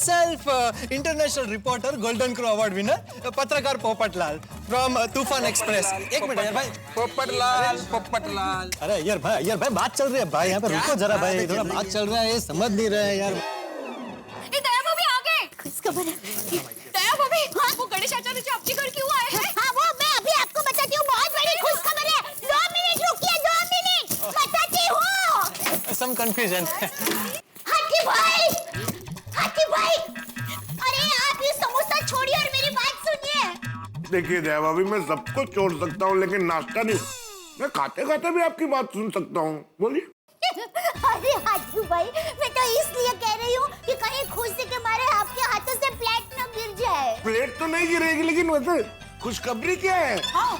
myself, international reporter, Golden Crow Award winner, पत्रकार Popatlal from तूफान express. एक मिनट यार भाई। पोपटलाल। अरे यार भाई बात चल रही है भाई, यहाँ पे रुको जरा भाई, थोड़ा बात चल रहा है, समझ नहीं रहे यार। दया भाभी आ गए। खुशखबर है। दया भाभी, हाँ वो गणेश आचार्य जी आपके घर क्यों आए हैं? हाँ वो मैं अभी आपको बताती हूँ, बहुत बड़ी खुशखबर है। 2 मिनट रुकिए, 2 मिनट बताती हूँ। Some confusion। हाथी भाई, अरे आप ये समोसा छोड़िए और मेरी बात सुनिए। देखिए दया भाभी, मैं सब कुछ छोड़ सकता हूँ लेकिन नाश्ता नहीं। मैं खाते खाते भी आपकी बात सुन सकता हूँ, बोलिए। अरे हाथी भाई, मैं तो इसलिए कह रही हूँ कि कहीं खुशी के मारे आपके हाथों से प्लेट न गिर जाए। प्लेट तो नहीं गिरेगी, लेकिन वैसे खुशखबरी क्या है? हाँ,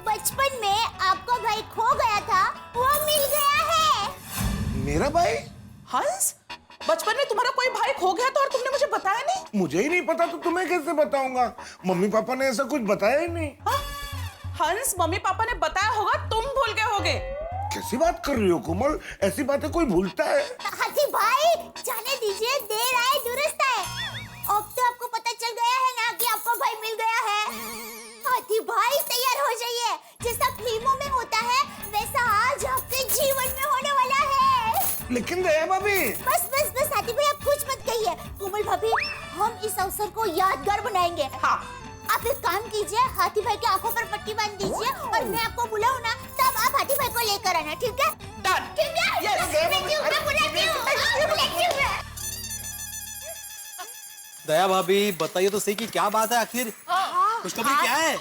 बचपन में आपका भाई खो गया था, वो मिल गया है। मेरा भाई? हंस, बचपन में तुम्हारा कोई भाई खो गया था और तुमने मुझे बताया नहीं? मुझे ही नहीं पता तो तुम्हें कैसे बताऊंगा? मम्मी पापा ने ऐसा कुछ बताया ही नहीं। हाँ? हंस, मम्मी पापा ने बताया होगा, तुम भूल गए होगे। कैसी बात कर रही हो कोमल? ऐसी बातें कोई भूलता है? हाथी भाई, जाने दीजिए, देर आए दुरुस्त है। अब तो आपको पता चल गया है ना कि आपका भाई मिल गया है। हाथी भाई तैयार हो जाइए, जैसा फिल्मों में होता है वैसा आज आपके जीवन में होने वाला है। लेकिन दया भाभी। बस हाथी भाई, आप कुछ मत कहिए। कोमल भाभी, हम इस अवसर को यादगार बनाएंगे। हाँ। आप एक काम कीजिए, हाथी भाई की आंखों पर पट्टी बांध दीजिए और मैं आपको बुलाऊं ना, तब आप हाथी भाई को लेकर आना, ठीक है? डन। ठीक है? Yes, मैं बुलाती हूँ। दया भाभी बताइए तो सही कि क्या बात है आखिर, खुशखबरी क्या है?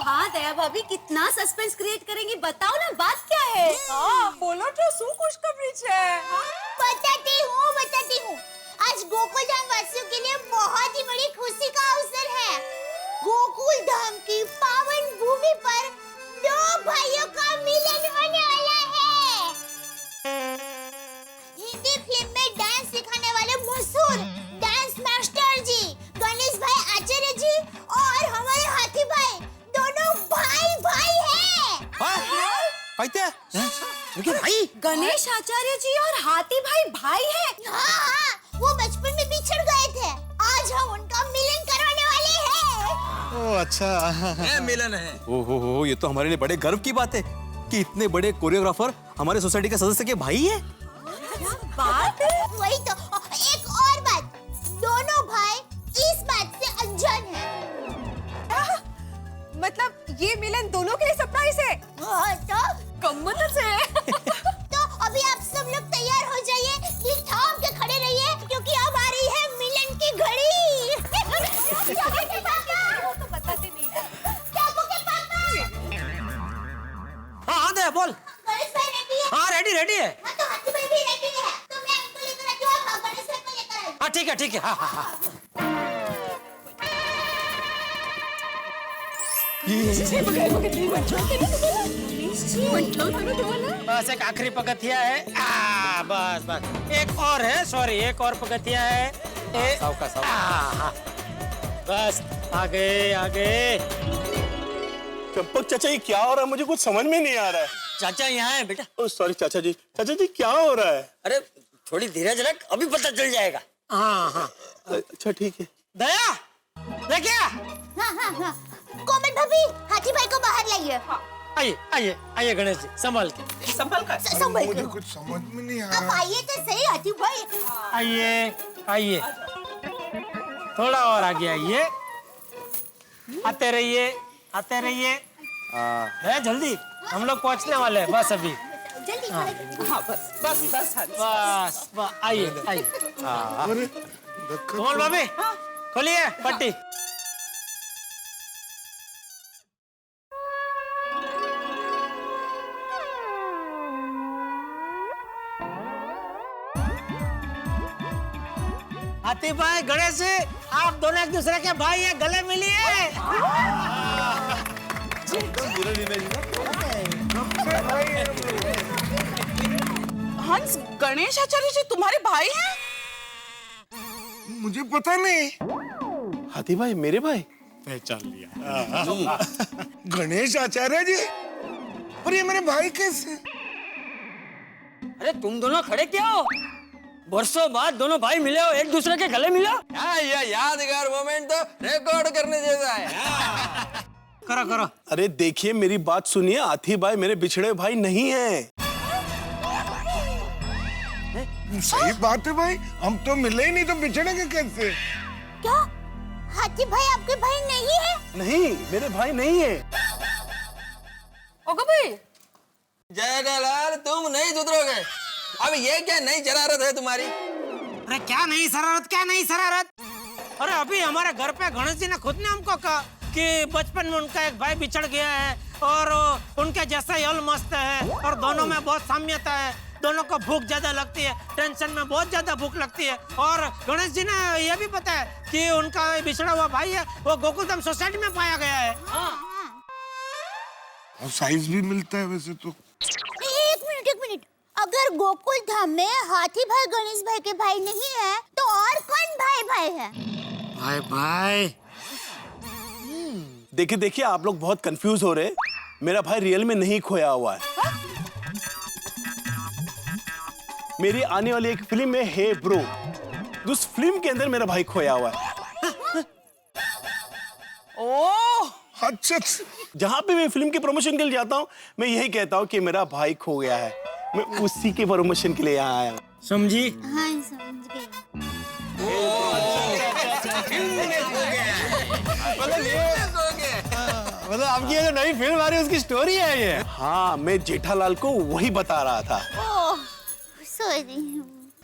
हाँ दया भाभी, कितना सस्पेंस क्रिएट करेंगी, बताओ ना बात क्या है? हाँ, बोलो तो શું खुशखबरी છે? बताती हूँ। आज गोकुल धाम वासियों के लिए बहुत ही बड़ी खुशी का अवसर है। गोकुल धाम की पावन भूमि पर 2 भाइयों का मिलन होने वाला है। हिंदी फिल्म में डांस सिखाने वाले मशहूर डांस मास्टर जी गणेश भाई आचार्य जी और हमारे हाथी भाई दोनों भाई हैं। भाई गणेश आचार्य जी और हाथी भाई हैं। हाँ, वो बचपन में बिछड़ गए थे। आज हम उनका मिलन करवाने वाले हैं। ओह अच्छा। ये मिलन है। ओहो, ये तो हमारे लिए बड़े गर्व की बात है कि इतने बड़े कोरियोग्राफर हमारे सोसाइटी के सदस्य के भाई है। बात वही तो, एक और बात, दोनों भाई इस बात से अनजान हैं। मतलब ये मिलन दोनों के लिए सरप्राइज है? हाँ, तो कम्मत से। तो अभी आप सब लोग तैयार हो जाइए, दिल थाम के खड़े रहिए क्योंकि अब आ रही है मिलन की घड़ी। वो तो बताते नहीं। टापू के पापा। हाँ दया बोल। गणेश भाई रेडी है? हाँ रेडी है। हाँ, तो हाथी भाई भी रेडी है। तो मैं उनको लेकर आती हूँ, आप गणेश भाई को लेकर आइए। हाँ ठीक है। हाँ। बस एक आखिरी पगथिया है। बस एक और है, सॉरी एक और पगथिया है। बस आगे। चंपक चाचा, ये क्या हो रहा है? मुझे कुछ समझ में नहीं आ रहा है। चाचा यहाँ है बेटा। ओह सॉरी चाचा जी क्या हो रहा है? अरे थोड़ी धीरज रख, अभी पता चल जाएगा। हाँ। अच्छा ठीक है। दया क्या? हाँ। कोमल भाभी, हाथी भाई को बाहर लाइए। आइए गणेश जी, संभाल के। संभल कर। संभल मुझे के। कुछ समझ में नहीं आ आप रहा। आइए तो सही हाथी भाई। आइए थोड़ा और आगे आइए। आते रहिए। है जल्दी, हम लोग पहुंचने वाले हैं बस अभी। जल्दी। हाँ बस हंस। बस आइए। अरे कोमल भाभी खोलिए पट्टी। हाथी भाई, गणेश जी, आप दोनों एक दूसरे के भाई हैं, गले मिलिए। हंस, गणेश आचार्य जी तुम्हारे भाई हैं? मुझे पता नहीं। हाथी भाई मेरे भाई? पहचान लिया। गणेश आचार्य जी? और ये मेरे भाई कैसे? अरे तुम दोनों खड़े क्या हो? वर्षों बाद दोनों भाई मिले हो, एक दूसरे के गले मिले हो। ये यादगार मोमेंट तो रिकॉर्ड करने जैसा है। करो करो। अरे देखिए मेरी बात सुनिए, हाथी भाई मेरे बिछड़े भाई नहीं है। सही बात है भाई, हम तो मिले ही नहीं तो बिछड़ेंगे कैसे? क्या हाथी भाई आपके भाई नहीं है? नहीं, मेरे भाई नहीं है। ओगो भाई, जयलाल तुम नहीं सुधरोगे। अब ये क्या नई शरारत है तुम्हारी? अरे क्या नहीं शरारत, क्या नहीं शरारत। अरे अभी हमारे घर पे गणेश जी ने खुद ने हमको कहा कि बचपन में उनका एक भाई बिछड़ गया है और उनके जैसा ही हल मस्त है और दोनों में बहुत साम्यता है। दोनों को भूख ज्यादा लगती है, टेंशन में बहुत ज्यादा भूख लगती है। और गणेश जी ने यह भी पता है कि उनका बिछड़ा हुआ भाई है वो गोकुलधाम सोसाइटी में पाया गया है। और साइज भी मिलता है वैसे तो। एक मिनट, अगर गोकुल धाम में हाथी भाई गणेश भाई के भाई नहीं है तो और कौन भाई है? भाई भाई देखिए देखिए, आप लोग बहुत कंफ्यूज हो रहे। मेरा भाई रियल में नहीं खोया हुआ है। मेरी आने वाली एक फिल्म है हे ब्रो, उस फिल्म के अंदर मेरा भाई खोया हुआ है। ओह, अच्छा, जहां पे मैं फिल्म की प्रमोशन के लिए जाता हूं, मैं यही कहता हूं कि मेरा भाई खो गया है। मैं उसी के प्रमोशन के लिए यहाँ आया हूँ। समझी? हाँ समझ गई। मतलब आपकी ये जो नई फिल्म आ रही है उसकी स्टोरी है ये? हाँ, मैं जेठालाल को वही बता रहा था। Oh sorry.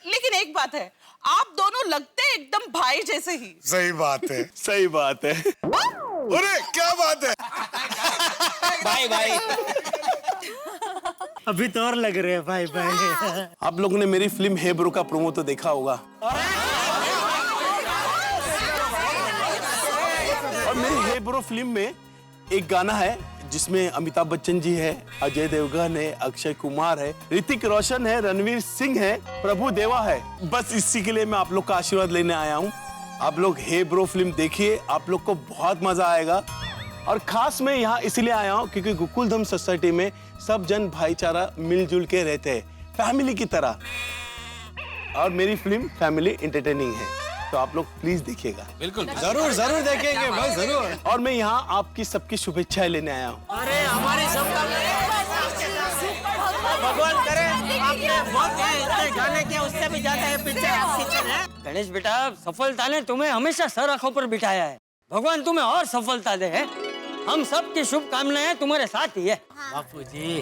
लेकिन एक बात है, आप दोनों लगते हैं एकदम भाई जैसे ही। सही बात है। सही बात है। अरे क्या बात है? भाई भाई अभी तो और लग रहे हैं भाई भाई। आप लोगों ने मेरी फिल्म हे ब्रो का प्रोमो तो देखा होगा। और मेरी हे ब्रो फिल्म में एक गाना है जिसमें अमिताभ बच्चन जी है, अजय देवगन है, अक्षय कुमार है, ऋतिक रोशन है, रणवीर सिंह है, प्रभु देवा है। बस इसी के लिए मैं आप लोग का आशीर्वाद लेने आया हूँ। आप लोग हे ब्रो फिल्म देखिए, आप लोग को बहुत मजा आएगा। और खास मैं यहाँ इसलिए आया हूँ क्योंकि गोकुलधाम सोसाइटी में सब जन भाईचारा मिलजुल के रहते हैं, फैमिली की तरह। और मेरी फिल्म फैमिली एंटरटेनिंग है, तो आप लोग प्लीज देखिएगा। बिल्कुल जरूर जरूर देखेंगे भाई, जरूर। और मैं यहाँ आपकी सबकी शुभेच्छाएं लेने आया हूँ। अरे हमारी सबका भगवान करे आपने बहुत इतने गाने किए, उससे भी ज्यादा ये पिक्चर आपकी है। गणेश बेटा, सफलता ने तुम्हें हमेशा सर आंखों पर बिठाया है। भगवान तुम्हें और सफलता दे। है हम सब की शुभकामनाएं तुम्हारे साथ ही है। बापू जी।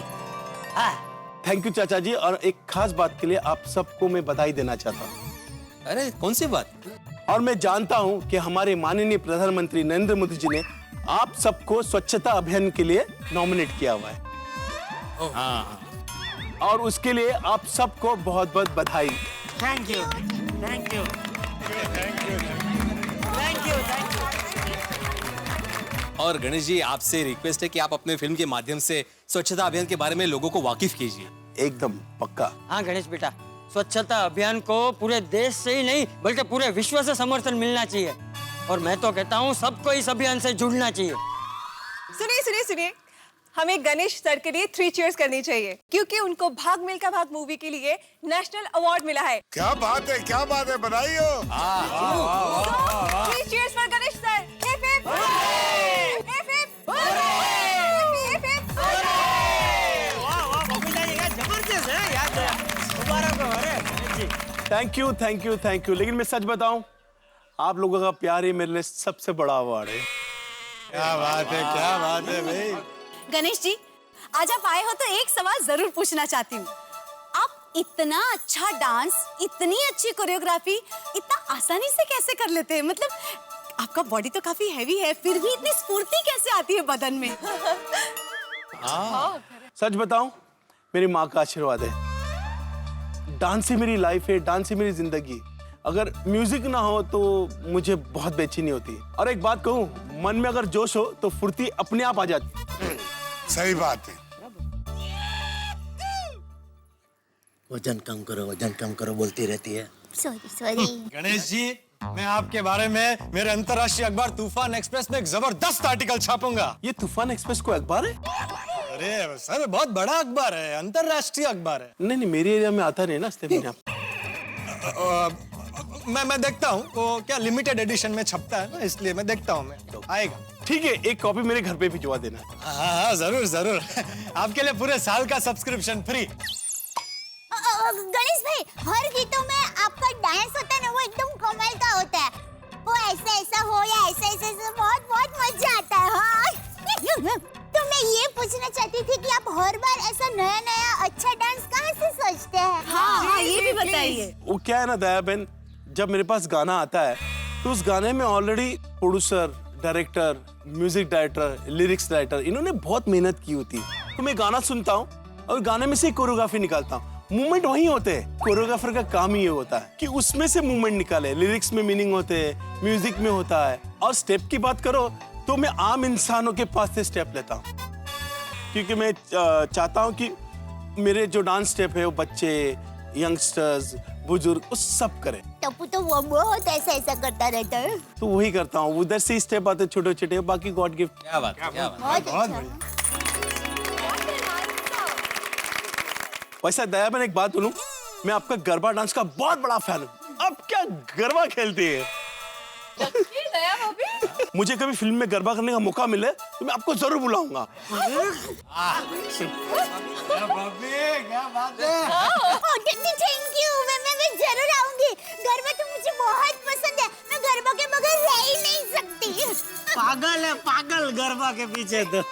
थैंक यू चाचा जी। और एक खास बात के लिए आप सबको मैं बधाई देना चाहता हूँ। अरे कौन सी बात? और मैं जानता हूँ कि हमारे माननीय प्रधानमंत्री नरेंद्र मोदी जी ने आप सबको स्वच्छता अभियान के लिए नॉमिनेट किया हुआ है। हाँ, और उसके लिए आप सबको बहुत बहुत बधाई। Thank you, thank you, thank you, thank you. और गणेश जी, आपसे रिक्वेस्ट है कि आप अपने फिल्म के माध्यम से स्वच्छता अभियान के बारे में लोगों को वाकिफ कीजिए। एकदम पक्का। हाँ गणेश बेटा, स्वच्छता अभियान को पूरे देश से ही नहीं बल्कि पूरे विश्व से समर्थन मिलना चाहिए। और मैं तो कहता हूँ सबको इस अभियान से जुड़ना चाहिए। सुनिए, हमें गणेश सर के लिए 3 चीयर्स करनी चाहिए क्योंकि उनको भाग मिल्खा भाग मूवी के लिए नेशनल अवार्ड मिला है। क्या बात है, क्या बात है, बधाई हो। 3 cheers for Ganesh sir. Hip hip hip hip hip hip. वाह वाह बबीता जी का जबरदस्त है यार। मुबारक हो। अरे thank you, thank you, thank you. लेकिन मैं सच बताऊं, आप लोगों का प्यार ही मेरे लिए सबसे बड़ा अवार्ड है। क्या बात है, क्या बात है भाई। गणेश जी, आज आप आए हो तो एक सवाल जरूर पूछना चाहती हूँ। आप इतना अच्छा डांस, इतनी अच्छी कोरियोग्राफी इतना आसानी से कैसे कर लेते हैं? मतलब आपका बॉडी तो काफी हैवी है, फिर भी इतनी स्फूर्ति कैसे आती है बदन में? सच बताऊं, मेरी माँ का आशीर्वाद है। डांस ही मेरी लाइफ है, डांस ही मेरी जिंदगी। अगर म्यूजिक ना हो तो मुझे बहुत बेचैनी होती है। और एक बात कहूं, मन में अगर जोश हो तो फुर्ती अपने आप आ जाती। सही बात है। वजन कम करो बोलती रहती है। सॉरी। गणेश जी, मैं आपके बारे में मेरे अंतर्राष्ट्रीय अखबार तूफान एक्सप्रेस में एक जबरदस्त आर्टिकल छापूंगा। ये तूफान एक्सप्रेस को अखबार है? अरे सर, बहुत बड़ा अखबार है, अंतर्राष्ट्रीय अखबार है। नहीं, मेरे एरिया में आता नहीं ना, इसलिए मैंने मैं देखता हूँ वो क्या लिमिटेड एडिशन में छपता है ना, इसलिए मैं देखता हूँ। मैं आएगा। ठीक है, एक कॉपी मेरे घर पे भिजवा देना। हाँ जरूर जरूर। आपके लिए पूरे साल का सब्सक्रिप्शन फ्री। गणेश भाई, हर गीतों में आपका डांस होता है ना, वो एकदम कमाल का होता है। वो ऐसा हो या ऐसा बहुत मजा आता है। हाँ। तो मैं ये पूछना चाहती थी कि आप हर बार ऐसा नया अच्छा डांस कहाँ से सोचते हैं? हाँ, ये भी बताइए। वो क्या है ना दया बहन, जब मेरे पास गाना आता है तो उस गाने में already producer, director, music director, lyrics writer, इन्होंने बहुत मेहनत की होती है। तो मैं गाना सुनता हूँ और गाने में से कोरियोग्राफी निकालता हूँ। मूवमेंट वही होते हैं। कोरियोग्राफर का काम ही ये होता है कि उसमें से मूवमेंट निकाले। लिरिक्स में मीनिंग होते हैं, म्यूजिक में होता है। और स्टेप की बात करो तो मैं आम इंसानों के पास से स्टेप लेता हूँ, क्योंकि मैं चाहता हूँ कि मेरे जो डांस स्टेप है वो बच्चे, यंगस्टर्स, बुजुर्ग वो सब करें। टप्पू तो वो बहुत ऐसा करता रहता है। तो वही करता हूँ। उधर से स्टेप आते छोटे छोटे, बाकी गॉड गिफ्ट। क्या बात, क्या बात। बहुत अच्छा। वैसा दया बहन एक बात बोलूं, मैं आपका गरबा डांस का बहुत बड़ा फैन हूँ। आप क्या गरबा खेलती है। मुझे कभी फिल्म में गरबा करने का मौका मिले तो मैं आपको जरूर बुलाऊंगा। Thank you. मैं जरूर आऊंगी। गरबा तो मुझे बहुत पसंद है। मैं गरबा के बगैर रह ही नहीं सकती। पागल है पागल गरबा के पीछे तो।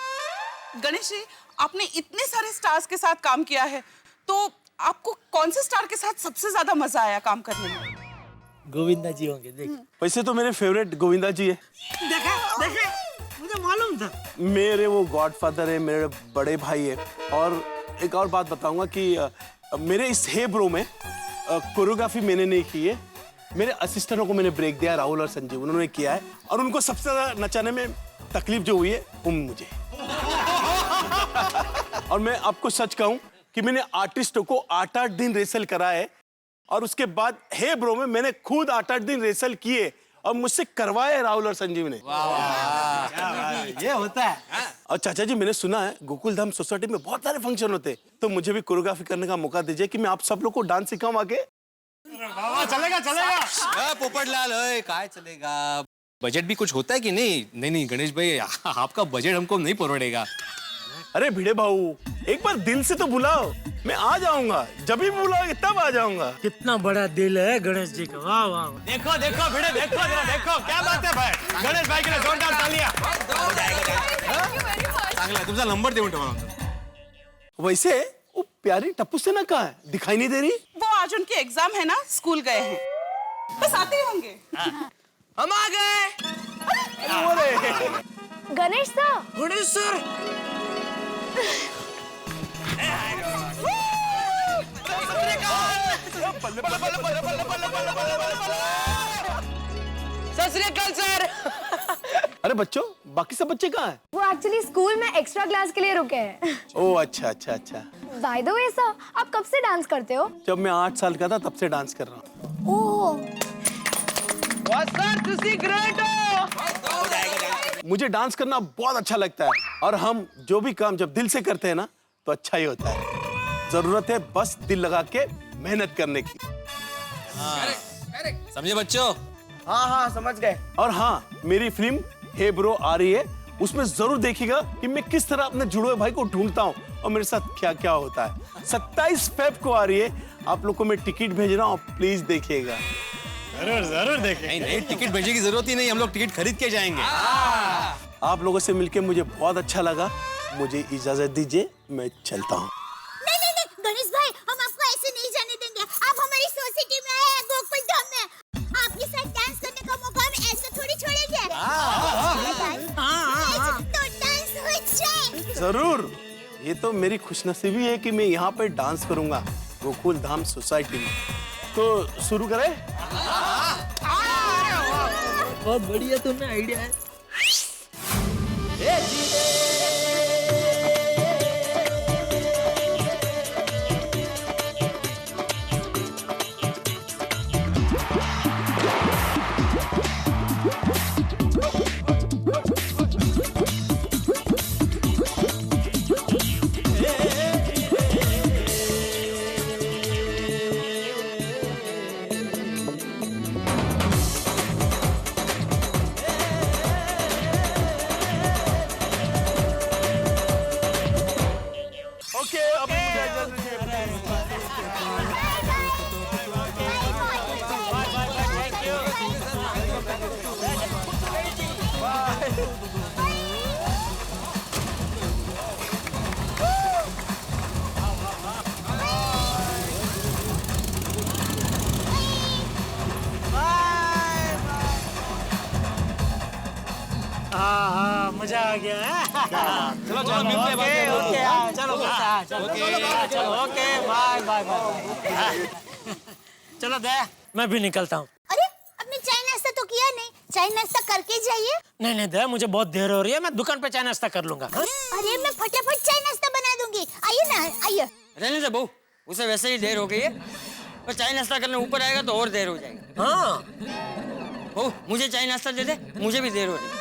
गणेश जी, आपने इतने सारे स्टार्स के साथ काम किया है, तो आपको कौन से स्टार के साथ सबसे ज्यादा मजा आया काम करने में? गोविंदा जी होंगे, देख। वैसे तो मेरे फेवरेट गोविंदा जी है। देखा मुझे मालूम था। मेरे वो गॉडफादर है, मेरे बड़े भाई है। और एक और बात बताऊंगा कि मेरे इस हे ब्रो में कोरियोग्राफी मैंने नहीं की है। मेरे असिस्टेंटों को मैंने ब्रेक दिया, राहुल और संजीव, उन्होंने किया है। और उनको सबसे ज्यादा नचाने में तकलीफ जो हुई है वो मुझे। और मैं आपको सच कहूं कि मैंने आर्टिस्टों को 8-8 दिन रेसल करा है, और उसके बाद हे ब्रो में मैंने खुद 8-8 दिन रेसल किए और मुझसे करवाए राहुल और संजीव ने। ये होता है। और चाचा जी, मैंने सुना है गोकुल धाम सोसाइटी में बहुत सारे फंक्शन होते हैं, तो मुझे भी कोरियोग्राफी करने का मौका दीजिए कि मैं आप सब लोग को डांस सिखाऊं आके। चलेगा। पोपटलाल, ओए काय चलेगा। बजट भी कुछ होता है कि नहीं? नहीं गणेश भाई, आपका बजट हमको नहीं परवड़ेगा। अरे भिड़े भाऊ, एक बार दिल से तो बुलाओ, मैं आ जाऊंगा। जब भी बुलाओगे तब आ जाऊंगा। कितना बड़ा दिल है गणेश जी का। वाह वाह। देखो भिड़े, देखो क्या बात है भाई। गणेश भाई के लिए जोरदार तालियां। चांगला, तुमचा नंबर देऊन ठेवा। वैसे वो प्यारी टप्पू से ना कहाँ है, दिखाई नहीं दे रही। वो आज उनके एग्जाम है ना, स्कूल गए हैं, बस आते ही होंगे। हम आ गए। Ganesh sir. Ganesh sir. Sir. अरे बच्चों, बाकी सब बच्चे कहाँ हैं? वो एक्चुअली स्कूल में एक्स्ट्रा क्लास के लिए रुके हैं। ओह अच्छा। बाय द वे सर, आप कब से डांस करते हो? जब मैं 8 साल का था तब से डांस कर रहा हूँ। ओह। मुझे डांस करना बहुत अच्छा लगता है, और हम जो भी काम जब दिल से करते हैं ना तो अच्छा ही होता है। जरूरत है बस दिल लगा के मेहनत करने की। समझे बच्चों? हाँ समझ गए। और हाँ, मेरी फिल्म हे ब्रो आ रही है, उसमें जरूर देखिएगा कि मैं किस तरह अपने जुड़वे भाई को ढूंढता हूँ और मेरे साथ क्या क्या होता है। 27 फेब को आ रही है। आप लोग को मैं टिकट भेज रहा हूँ, प्लीज देखिएगा। जरूर देखें। नहीं, टिकट भेजने की जरूरत ही नहीं, हम लोग टिकट खरीद के जाएंगे। आप लोगों से मिलके मुझे बहुत अच्छा लगा। मुझे इजाजत दीजिए, मैं चलता हूँ। नहीं गणेश भाई, हम आपको ऐसे नहीं जाने देंगे। आप हमारी सोसाइटी में आए हैं, गोकुल धाम में। आपके साथ डांस करने का मौका हम ऐसे थोड़ी छोड़ेंगे। तो डांस हो जाए। जरूर। ये तो मेरी खुशनसीबी है कि मैं यहाँ पे डांस करूंगा गोकुल धाम सोसाइटी में। तो शुरू करें? बहुत बढ़िया तुम्हें आइडिया है। ओके अभी मुझे इजाजत दीजिए। हाँ मजा आ गया है। चलो चलो मिलते हैं बाद में। ओके चलो चलो ओके बाय बाय बाय। चलो दे मैं भी निकलता हूँ। अरे आपने चाय नाश्ता तो किया नहीं, चाय नाश्ता करके जाइए। नहीं नहीं दे मुझे बहुत देर हो रही है, मैं दुकान पे चाय नाश्ता कर लूंगा। हाँ? अरे मैं फटाफट चाय नाश्ता बना दूंगी, आइए ना आइए। रहने दे बहू, उसे वैसे ही देर हो गई है, और चाय नाश्ता करने ऊपर आएगा तो और देर हो जाएगी। हाँ बहू मुझे चाय नाश्ता दे दे, मुझे भी देर हो रही है।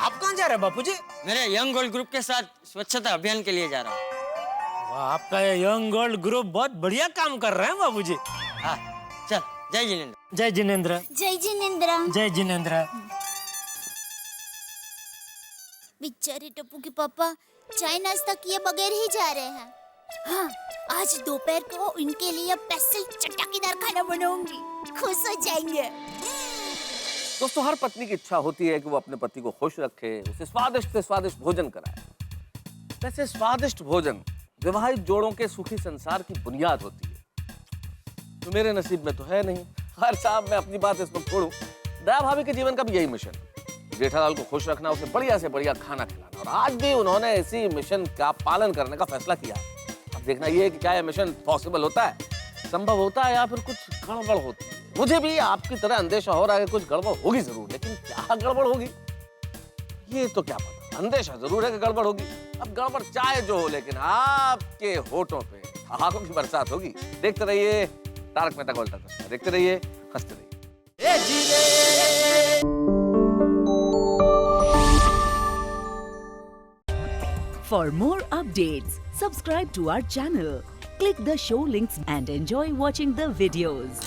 आप कहाँ जा रहे हैं बापूजी? मेरे यंग गोल्ड ग्रुप के साथ स्वच्छता अभियान के लिए जा रहा हूँ। वाह आपका ये यंग गोल्ड ग्रुप बहुत बढ़िया काम कर रहे हैं बाबूजी। हाँ चल, जय जिनेंद्र। जय जिनेंद्र। जय जिनेंद्र। जय जिनेंद्र। बेचारे टप्पू के पापा चाय नाश्ता किए बगैर ही जा रहे हैं। हाँ आज दोपहर को इनके लिए स्पेशल चटकीदार खाना बनाऊंगी, खुश हो जाएंगे। दोस्तों हर पत्नी की इच्छा होती है कि वो अपने पति को खुश रखे, उसे स्वादिष्ट से स्वादिष्ट भोजन कराए। वैसे स्वादिष्ट भोजन विवाहित जोड़ों के सुखी संसार की बुनियाद होती है, तो मेरे नसीब में तो है नहीं। हर साहब मैं अपनी बात इसमें छोड़ूं, दया भाभी के जीवन का भी यही मिशन है, जेठालाल को खुश रखना, उसे बढ़िया से बढ़िया खाना खिलाना, और आज भी उन्होंने इसी मिशन का पालन करने का फैसला किया है। अब देखना ये कि क्या यह मिशन पॉसिबल होता है, संभव होता है, या फिर कुछ गड़बड़ होती है। मुझे भी आपकी तरह अंदेशा हो रहा है कि कुछ गड़बड़ होगी जरूर, लेकिन क्या गड़बड़ होगी ये तो क्या पता। अंदेशा जरूर है कि गड़बड़ होगी। अब गड़बड़ चाहे जो हो, लेकिन आपके होठों पे आंखों की बरसात होगी। देखते रहिए तारक मेहता का उल्टा चश्मा, देखते रहिए, हंसते रहिए। For more updates, subscribe to our channel, click the show links and enjoy watching the videos.